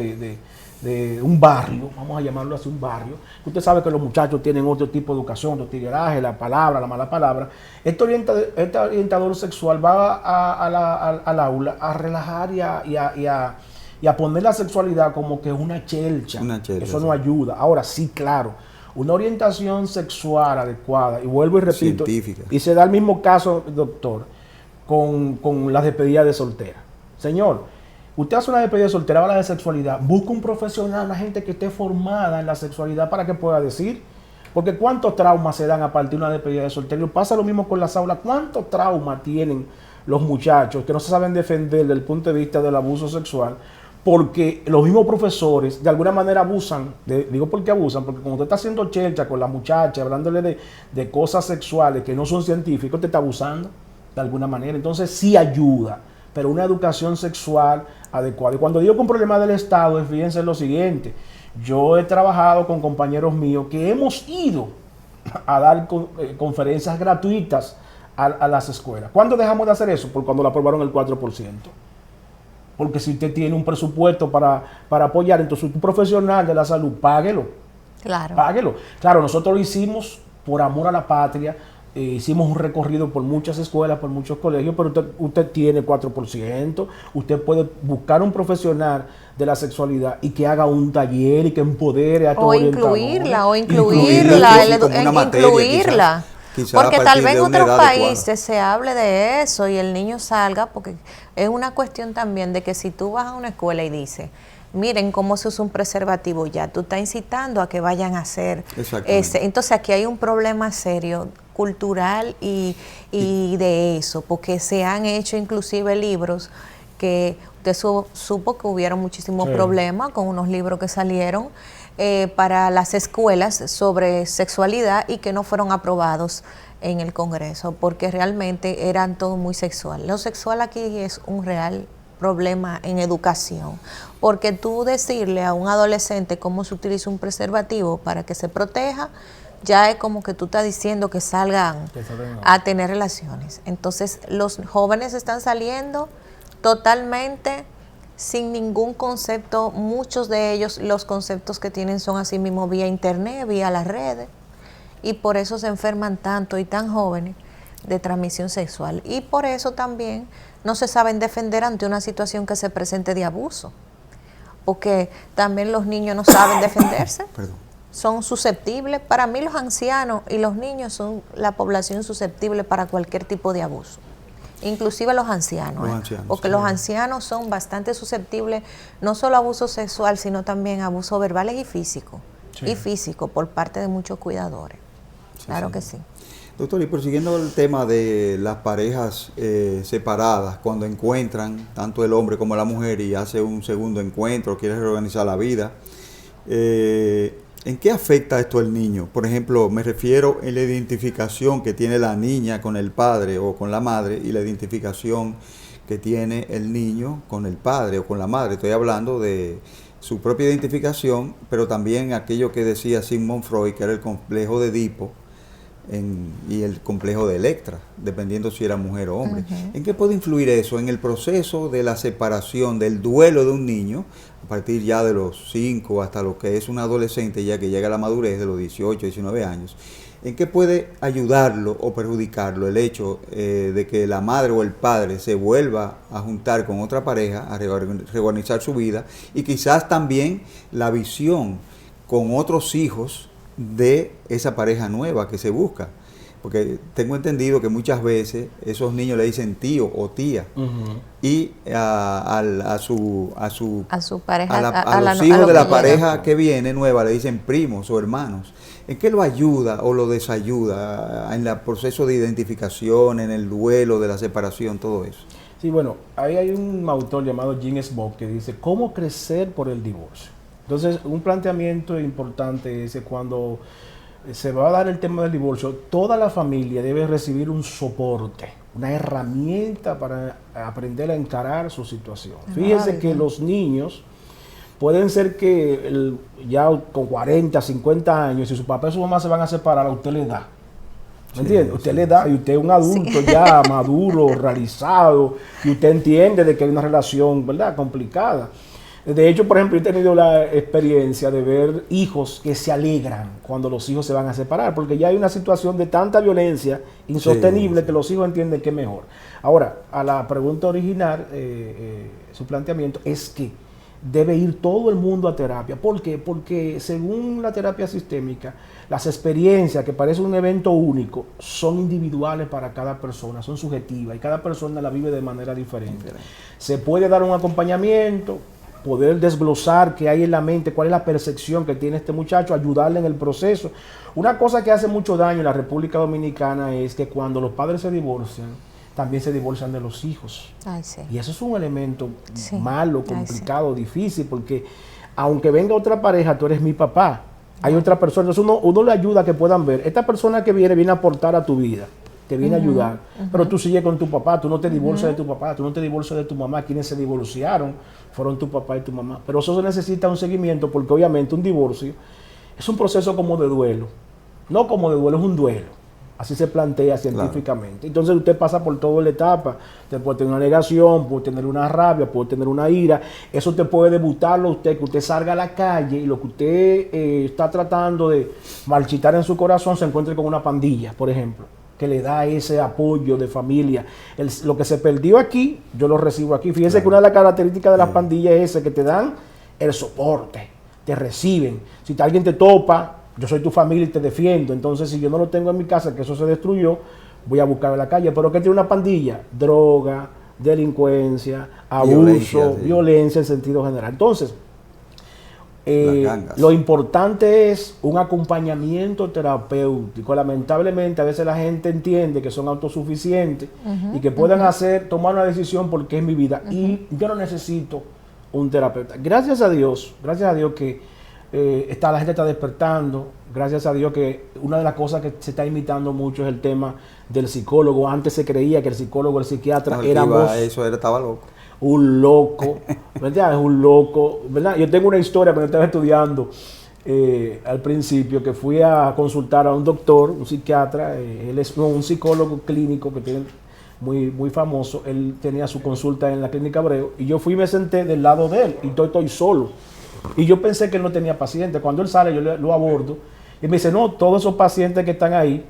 de un barrio, vamos a llamarlo así, un barrio, usted sabe que los muchachos tienen otro tipo de educación, de tigueraje, la palabra, la mala palabra. Este orientador sexual va al aula a relajar y a poner la sexualidad como que es una chelcha. Eso no ayuda. Ahora sí, claro, una orientación sexual adecuada, y vuelvo y repito, científica. Y se da el mismo caso, doctor, con las despedidas de soltera. Señor, usted hace una despedida de soltera, habla de sexualidad, busca un profesional, una gente que esté formada en la sexualidad para que pueda decir, porque cuántos traumas se dan a partir de una despedida de soltera. Y pasa lo mismo con las aulas, cuántos traumas tienen los muchachos que no se saben defender desde el punto de vista del abuso sexual, porque los mismos profesores de alguna manera abusan, digo porque abusan, porque como usted está haciendo chelcha con la muchacha, hablándole de cosas sexuales que no son científicas, usted está abusando de alguna manera. Entonces sí ayuda, pero una educación sexual adecuada. Y cuando digo que un problema del Estado, fíjense en lo siguiente, yo he trabajado con compañeros míos que hemos ido a dar conferencias gratuitas a las escuelas. ¿Cuándo dejamos de hacer eso? Por cuando la aprobaron el 4%. Porque si usted tiene un presupuesto para apoyar, entonces un profesional de la salud, páguelo. Claro. Páguelo. Claro, nosotros lo hicimos por amor a la patria, hicimos un recorrido por muchas escuelas, por muchos colegios, pero usted tiene 4%, usted puede buscar un profesional de la sexualidad y que haga un taller y que empodere a todos. Incluirla. Quizá porque tal vez en otros países adecuada. se hable de eso y el niño salga, porque es una cuestión también de que si tú vas a una escuela y dices, miren cómo se usa un preservativo, ya tú estás incitando a que vayan a hacer ese. Entonces aquí hay un problema serio cultural y de eso, porque se han hecho inclusive libros que usted supo que hubieron muchísimos problemas con unos libros que salieron para las escuelas sobre sexualidad y que no fueron aprobados en el Congreso, porque realmente eran todo muy sexual. Lo sexual aquí es un real problema en educación, porque tú decirle a un adolescente cómo se utiliza un preservativo para que se proteja, ya es como que tú estás diciendo que salgan a tener relaciones. Entonces los jóvenes están saliendo totalmente sin ningún concepto. Muchos de ellos, los conceptos que tienen son así mismo vía internet, vía las redes, y por eso se enferman tanto y tan jóvenes de transmisión sexual, y por eso también no se saben defender ante una situación que se presente de abuso, porque también los niños no saben defenderse. Son susceptibles. Para mí los ancianos y los niños son la población susceptible para cualquier tipo de abuso. Inclusive los ancianos, porque los ancianos son bastante susceptibles, no solo a abuso sexual, sino también a abusos verbales y físicos. Sí. y físico por parte de muchos cuidadores. Sí, Claro sí. que sí. Doctor, y prosiguiendo el tema de las parejas separadas, cuando encuentran tanto el hombre como la mujer y hace un segundo encuentro, quiere reorganizar la vida, ¿en qué afecta esto al niño? Por ejemplo, me refiero en la identificación que tiene la niña con el padre o con la madre y la identificación que tiene el niño con el padre o con la madre. Estoy hablando de su propia identificación, pero también aquello que decía Sigmund Freud, que era el complejo de Edipo y el complejo de Electra, dependiendo si era mujer o hombre. ¿En qué puede influir eso en el proceso de la separación, del duelo de un niño, a partir ya de los 5 hasta lo que es un adolescente, ya que llega a la madurez de los 18, 19 años? ¿En qué puede ayudarlo o perjudicarlo el hecho de que la madre o el padre se vuelva a juntar con otra pareja, a reorganizar su vida, y quizás también la visión con otros hijos de esa pareja nueva que se busca? Porque tengo entendido que muchas veces esos niños le dicen tío o tía, y a su pareja, los hijos de la pareja que viene nueva le dicen primos o hermanos. ¿En qué lo ayuda o lo desayuda en el proceso de identificación, en el duelo de la separación, todo eso? Sí, bueno, ahí hay un autor llamado Jim Smoke que dice ¿cómo crecer por el divorcio? Entonces, un planteamiento importante es que cuando se va a dar el tema del divorcio, toda la familia debe recibir un soporte, una herramienta para aprender a encarar su situación. Fíjense que los niños pueden ser que ya con 40, 50 años, si su papá y su mamá se van a separar, a usted le da. ¿Me entiende? Usted le da, y usted es un adulto ya maduro, realizado, y usted entiende de que hay una relación, ¿verdad?, complicada. De hecho, por ejemplo, yo he tenido la experiencia de ver hijos que se alegran cuando los hijos se van a separar, porque ya hay una situación de tanta violencia insostenible que los hijos entienden que es mejor. Ahora, a la pregunta original, su planteamiento es que debe ir todo el mundo a terapia. ¿Por qué? Porque según la terapia sistémica, las experiencias, que parece un evento único, son individuales para cada persona, son subjetivas, y cada persona la vive de manera diferente. Se puede dar un acompañamiento, poder desglosar qué hay en la mente, cuál es la percepción que tiene este muchacho, ayudarle en el proceso. Una cosa que hace mucho daño en la República Dominicana es que cuando los padres se divorcian, también se divorcian de los hijos. Ay, sí. Y eso es un elemento Sí. malo, complicado, difícil, porque aunque venga otra pareja, tú eres mi papá, hay otra persona. Entonces uno le ayuda a que puedan ver, esta persona que viene a aportar a tu vida, te viene a ayudar, pero tú sigues con tu papá, tú no te divorcias de tu papá, tú no te divorcias de tu mamá. Quienes se divorciaron fueron tu papá y tu mamá. Pero eso se necesita un seguimiento, porque obviamente un divorcio es un proceso como de duelo. No como de duelo, es un duelo. Así se plantea científicamente. Claro. Entonces usted pasa por toda la etapa. Usted puede tener una negación, puede tener una rabia, puede tener una ira. Eso te puede debutarlo a usted, que usted salga a la calle y lo que usted está tratando de marchitar en su corazón se encuentre con una pandilla, por ejemplo, que le da ese apoyo de familia. Lo que se perdió aquí, yo lo recibo aquí. Fíjense que una de las características de las pandillas es esa, que te dan el soporte, te reciben. Si alguien te topa, yo soy tu familia y te defiendo. Entonces, si yo no lo tengo en mi casa, que eso se destruyó, voy a buscar en la calle. ¿Pero qué tiene una pandilla? Droga, delincuencia, abuso, violencia en sentido general. Entonces, lo importante es un acompañamiento terapéutico. Lamentablemente, a veces la gente entiende que son autosuficientes y que pueden tomar una decisión porque es mi vida. Y yo no necesito un terapeuta. Gracias a Dios que la gente está despertando. Gracias a Dios que una de las cosas que se está imitando mucho es el tema del psicólogo. Antes se creía que el psicólogo, el psiquiatra estaba loco. Un loco, ¿verdad? Es un loco, ¿verdad? Yo tengo una historia cuando estaba estudiando al principio, que fui a consultar a un doctor, un psiquiatra, él es un psicólogo clínico que tiene muy famoso. Él tenía su consulta en la Clínica Abreu y yo fui y me senté del lado de él y estoy solo. Y yo pensé que él no tenía pacientes. Cuando él sale, yo lo abordo y me dice, no, todos esos pacientes que están ahí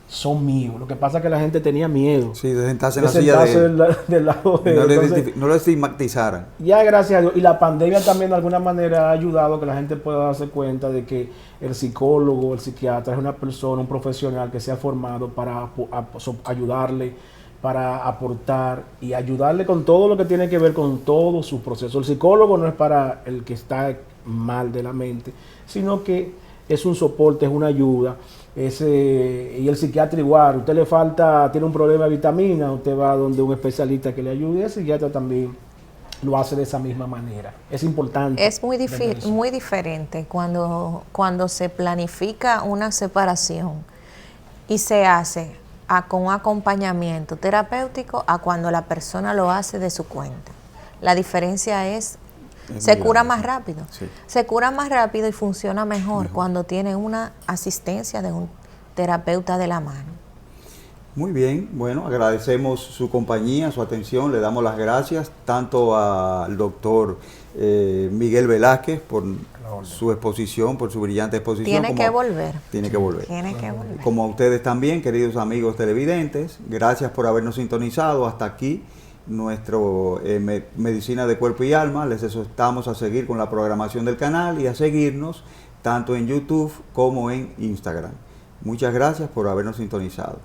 son míos. Lo que pasa es que la gente tenía miedo. Sí, de sentarse en la silla de él. Del lado de él. Entonces, no lo estigmatizaran. Ya, gracias a Dios. Y la pandemia también de alguna manera ha ayudado a que la gente pueda darse cuenta de que el psicólogo, el psiquiatra es una persona, un profesional que se ha formado para ayudarle, para aportar y ayudarle con todo lo que tiene que ver con todo su proceso. El psicólogo no es para el que está mal de la mente, sino que es un soporte, es una ayuda. Y el psiquiatra igual, usted le falta, tiene un problema de vitamina, usted va donde un especialista que le ayude, y el psiquiatra también lo hace de esa misma manera. Es importante. Es muy diferente cuando se planifica una separación y se hace con un acompañamiento terapéutico a cuando la persona lo hace de su cuenta. La diferencia es se cura más rápido. Sí. Se cura más rápido y funciona mejor cuando tiene una asistencia de un terapeuta de la mano. Muy bien, bueno, agradecemos su compañía, su atención, le damos las gracias tanto al doctor Miguel Velázquez por su exposición, por su brillante exposición. Tiene que volver. Tiene que volver. Como a ustedes también, queridos amigos televidentes, gracias por habernos sintonizado hasta aquí. Nuestro Medicina de Cuerpo y Alma, les exhortamos a seguir con la programación del canal y a seguirnos tanto en YouTube como en Instagram. Muchas gracias por habernos sintonizado.